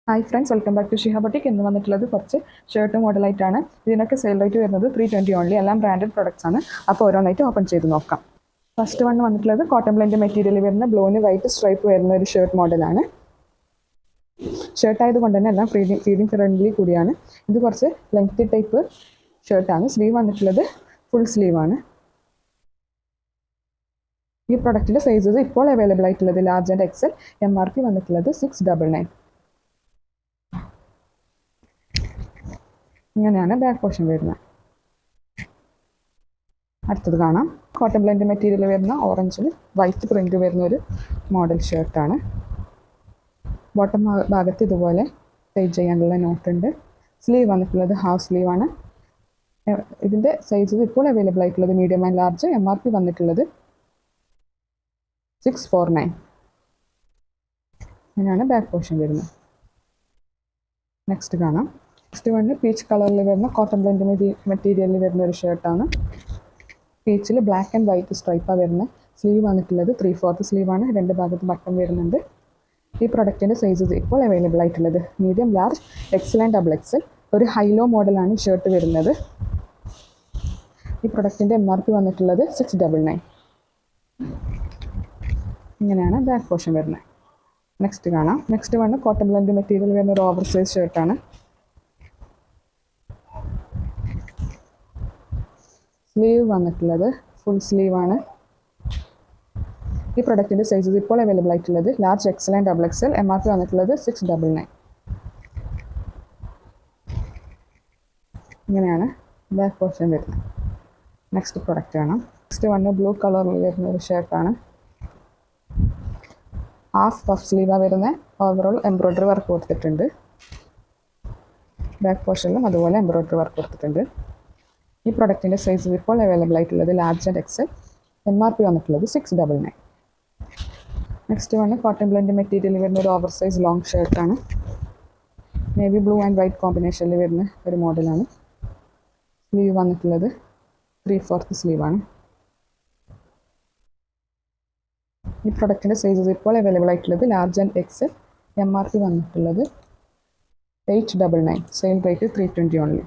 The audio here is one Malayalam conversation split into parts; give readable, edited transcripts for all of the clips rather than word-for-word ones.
Hi friends, welcome back to Shiha boutique. എന്ന് വന്നിട്ടുള്ളത് കുറച്ച് ഷർട്ട് മോഡലായിട്ടാണ്. ഇതിനൊക്കെ സെയിൽ റേറ്റ് വരുന്നത് 320 ഓൺലി. എല്ലാം ബ്രാൻഡഡ് പ്രൊഡക്ട്സ് ആണ്. അപ്പോൾ ഓരോന്നായിട്ട് ഓപ്പൺ ചെയ്ത് നോക്കാം. ഫസ്റ്റ് വൺ വന്നിട്ടുള്ളത് കോട്ടൺ ബ്ലെൻഡ് മെറ്റീരിയൽ വരുന്ന ബ്ലൂവിന് വൈറ്റ് സ്ട്രൈപ്പ് വരുന്ന ഒരു ഷർട്ട് മോഡലാണ്. ഷർട്ട് ആയതുകൊണ്ട് തന്നെ എല്ലാം ഫീഡിങ് ഫ്രണ്ട്ലി കൂടിയാണ്. ഇത് കുറച്ച് ലെങ്ത് ടൈപ്പ് ഷർട്ടാണ്. സ്ലീവ് വന്നിട്ടുള്ളത് ഫുൾ സ്ലീവാണ്. ഈ പ്രൊഡക്റ്റിൻ്റെ സൈസസ് ഇപ്പോൾ അവൈലബിൾ ആയിട്ടുള്ളത് ലാർജ് ആൻഡ് എക്സൽ. MRP വന്നിട്ടുള്ളത് 699. ഇങ്ങനെയാണ് ബാക്ക് പോർഷൻ വരുന്നത്. അടുത്തത് കാണാം. കോട്ടൺ ബ്ലെൻഡ് മെറ്റീരിയൽ വരുന്ന ഓറഞ്ചിന് വൈറ്റ് പ്രിന്റ് വരുന്ന ഒരു മോഡൽ ഷർട്ടാണ്. ബോട്ടം ഭാഗത്ത് ഇതുപോലെ ടൈ ചെയ്യാനുള്ള നോട്ടുണ്ട്. സ്ലീവ് വന്നിട്ടുള്ളത് ഹാഫ് സ്ലീവാണ്. ഇതിൻ്റെ സൈസസ് ഇപ്പോൾ അവൈലബിൾ ആയിട്ടുള്ളത് മീഡിയം ആൻഡ് ലാർജ്. MRP വന്നിട്ടുള്ളത് 649. അങ്ങനെയാണ് ബാക്ക് പോർഷൻ വരുന്നത്. നെക്സ്റ്റ് കാണാം. നെക്സ്റ്റ് വന്ന് പീച്ച് കളറിൽ വരുന്ന കോട്ടൺ ബ്ലെൻഡ് മെറ്റീരിയലിൽ വരുന്ന ഒരു ഷർട്ടാണ്. പീച്ചിൽ ബ്ലാക്ക് ആൻഡ് വൈറ്റ് സ്ട്രൈപ്പാണ് വരുന്നത്. സ്ലീവ് വന്നിട്ടുള്ളത് 3/4 സ്ലീവാണ്. രണ്ട് ഭാഗത്ത് ബട്ടൺ വരുന്നുണ്ട്. ഈ പ്രൊഡക്റ്റിൻ്റെ സൈസസ് ഇപ്പോൾ അവൈലബിൾ ആയിട്ടുള്ളത് medium, large, Excel and double XL. ഒരു ഹൈലോ മോഡലാണ് ഈ ഷർട്ട് വരുന്നത്. ഈ പ്രൊഡക്റ്റിൻ്റെ MRP വന്നിട്ടുള്ളത് 699. ഇങ്ങനെയാണ് ബാക്ക് പോർഷൻ വരുന്നത്. നെക്സ്റ്റ് കാണാം. നെക്സ്റ്റ് വന്ന് കോട്ടൺ ബ്ലെൻഡ് മെറ്റീരിയൽ വരുന്ന ഒരു ഓവർ സൈസ് ഷർട്ടാണ്. സ്ലീവ് വന്നിട്ടുള്ളത് ഫുൾ സ്ലീവാണ്. ഈ പ്രൊഡക്റ്റിൻ്റെ സൈസസ് ഇപ്പോൾ അവൈലബിൾ ആയിട്ടുള്ളത് large, Excel and double XL. MRP വന്നിട്ടുള്ളത് 699. ഇങ്ങനെയാണ് ബാക്ക് പോർഷൻ വരുന്നത്. നെക്സ്റ്റ് പ്രൊഡക്റ്റ് കാണാം. നെക്സ്റ്റ് വന്ന് ബ്ലൂ കളറിൽ വരുന്ന ഒരു ഷർട്ടാണ്. ഹാഫ് പഫ് സ്ലീവാണ് വരുന്നത്. ഓവറോൾ എംബ്രോയ്ഡറി വർക്ക് കൊടുത്തിട്ടുണ്ട്. ബാക്ക് പോർഷനിലും അതുപോലെ എംബ്രോയ്ഡറി വർക്ക് കൊടുത്തിട്ടുണ്ട്. ഈ പ്രൊഡക്റ്റിൻ്റെ സൈസസ് ഇപ്പോൾ അവൈലബിൾ ആയിട്ടുള്ളത് ലാർജ് ആൻഡ് എക്സൽ. MRP വന്നിട്ടുള്ളത് 699. നെക്സ്റ്റ് വന്ന് കോട്ടൺ ബ്ലെൻഡ് മെറ്റീരിയൽ വരുന്ന ഒരു ഓവർ സൈസ് ലോങ് ഷർട്ടാണ്. നേവി ബ്ലൂ ആൻഡ് വൈറ്റ് കോമ്പിനേഷനിൽ വരുന്ന ഒരു മോഡലാണ്. സ്ലീവ് വന്നിട്ടുള്ളത് 3/4 സ്ലീവാണ്. ഈ പ്രൊഡക്റ്റിൻ്റെ സൈസസ് ഇപ്പോൾ അവൈലബിൾ ആയിട്ടുള്ളത് ലാർജ് ആൻഡ് എക്സൽ. MRP വന്നിട്ടുള്ളത് 899. Sale rate 320 only.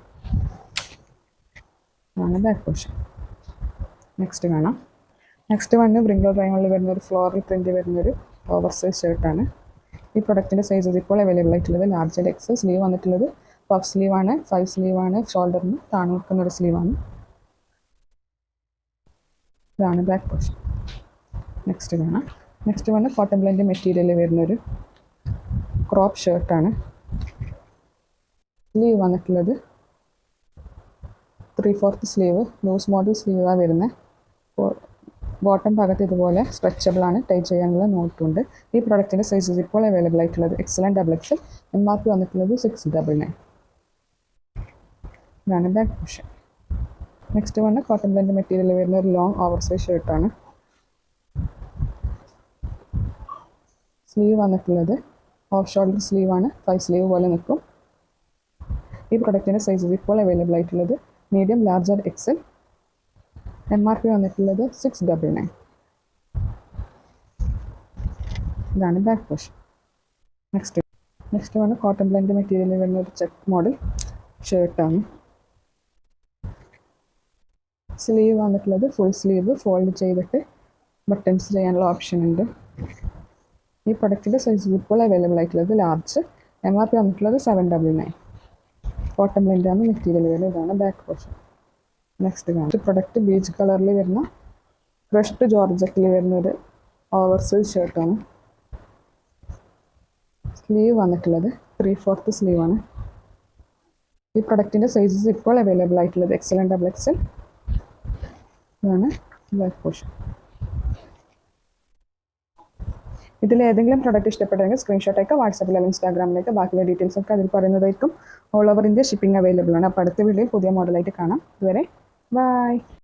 ആണ് ബാക്ക് പോർഷൻ. നെക്സ്റ്റ് കാണാം. നെക്സ്റ്റ് വന്ന് ബ്രിങ്കോ ഡ്രൈങ്ങളിൽ വരുന്ന ഒരു ഫ്ലോറൽ പ്രിൻറ്റ് വരുന്നൊരു ഓവർ സൈസ് ഷർട്ടാണ്. ഈ പ്രൊഡക്റ്റിൻ്റെ സൈസസ് ഇപ്പോൾ അവൈലബിൾ ആയിട്ടുള്ളത് ലാർജ് ആൻഡ് എക്സൽ. സ്ലീവ് വന്നിട്ടുള്ളത് പഫ് സ്ലീവാണ്. 5 സ്ലീവാണ്. ഷോൾഡറിന് താണു നിൽക്കുന്ന ഒരു സ്ലീവാണ്. ഇതാണ് ബാക്ക് പോർഷൻ. നെക്സ്റ്റ് കാണാം. നെക്സ്റ്റ് വന്ന് കോട്ടൺ ബ്ലെൻഡ് മെറ്റീരിയൽ വരുന്നൊരു ക്രോപ്പ് ഷർട്ടാണ്. സ്ലീവ് വന്നിട്ടുള്ളത് 3/4 സ്ലീവ്. ലൂസ് മോഡൽ സ്ലീവാണ് വരുന്നത്. ബോട്ടം ഭാഗത്ത് ഇതുപോലെ സ്ട്രെച്ചബിളാണ്. ടൈ ചെയ്യാനുള്ള നോട്ടുണ്ട്. ഈ പ്രൊഡക്റ്റിൻ്റെ സൈസസ് ഇപ്പോൾ അവൈലബിൾ ആയിട്ടുള്ളത് Excel and double XL. MRP വന്നിട്ടുള്ളത് 699. ഇതാണ് ബാക്ക് പോർഷൻ. നെക്സ്റ്റ് വന്ന് കോട്ടൺ ബ്ലെൻഡ് മെറ്റീരിയൽ വരുന്ന ഒരു ലോങ് ഓവർ സൈസ് ഷർട്ടാണ്. സ്ലീവ് വന്നിട്ടുള്ളത് ഓഫ് ഷോൾഡർ സ്ലീവാണ്. 5 സ്ലീവ് പോലെ നിൽക്കും. ഈ പ്രൊഡക്റ്റിൻ്റെ സൈസസ് ഇപ്പോൾ അവൈലബിൾ ആയിട്ടുള്ളത് medium, large and XL. MRP വന്നിട്ടുള്ളത് 699. ഇതാണ് ബാക്ക് പോർഷൻ. നെക്സ്റ്റ് വന്ന് കോട്ടൺ ബ്ലെൻഡ് മെറ്റീരിയൽ വരുന്ന ഒരു ചെക്ക് മോഡൽ ഷർട്ടാണ്. സ്ലീവ് വന്നിട്ടുള്ളത് ഫുൾ സ്ലീവ്. ഫോൾഡ് ചെയ്തിട്ട് ബട്ടൺസ് ചെയ്യാനുള്ള ഓപ്ഷൻ ഉണ്ട്. ഈ പ്രൊഡക്റ്റിൻ്റെ സൈസ് ഇപ്പോൾ അവൈലബിൾ ആയിട്ടുള്ളത് ലാർജ്. MRP വന്നിട്ടുള്ളത് 799. കോട്ടൺ ബ്ലെൻഡാണ് മെറ്റീരിയൽ വരുന്നത്. ഇതാണ് ബാക്ക് പോർഷൻ. നെക്സ്റ്റ് കാണാം. പ്രൊഡക്റ്റ് ബീച്ച് കളറിൽ വരുന്ന ക്രഷ്ഡ് ജോർജറ്റിൽ വരുന്നൊരു ഓവർ സൈസ് ഷർട്ടാണ്. സ്ലീവ് വന്നിട്ടുള്ളത് 3/4 സ്ലീവാണ്. ഈ പ്രൊഡക്റ്റിൻ്റെ സൈസസ് ഇപ്പോൾ അവൈലബിൾ ആയിട്ടുള്ളത് എക്സൽ ആൻഡ് ഡബിൾ എക്സൽ. ഇതാണ് ബാക്ക് പോർഷൻ. ഇതിൽ ഏതെങ്കിലും പ്രൊഡക്റ്റ് ഇഷ്ടപ്പെട്ടെങ്കിൽ സ്ക്രീൻഷോട്ട് അയക്കുക. വാട്സാപ്പിൽ അല്ലെങ്കിൽ ഇൻസ്റ്റാഗ്രാമിലേക്ക്. ബാക്കിയുള്ള ഡീറ്റെയിൽസ് ഒക്കെ അതിൽ പറയുന്നതായിരിക്കും. All over India shipping available ആണ്. അപ്പോൾ അടുത്ത വീഡിയോയിൽ പുതിയ മോഡലായിട്ട് കാണാം. ഇതുവരെ ബൈ.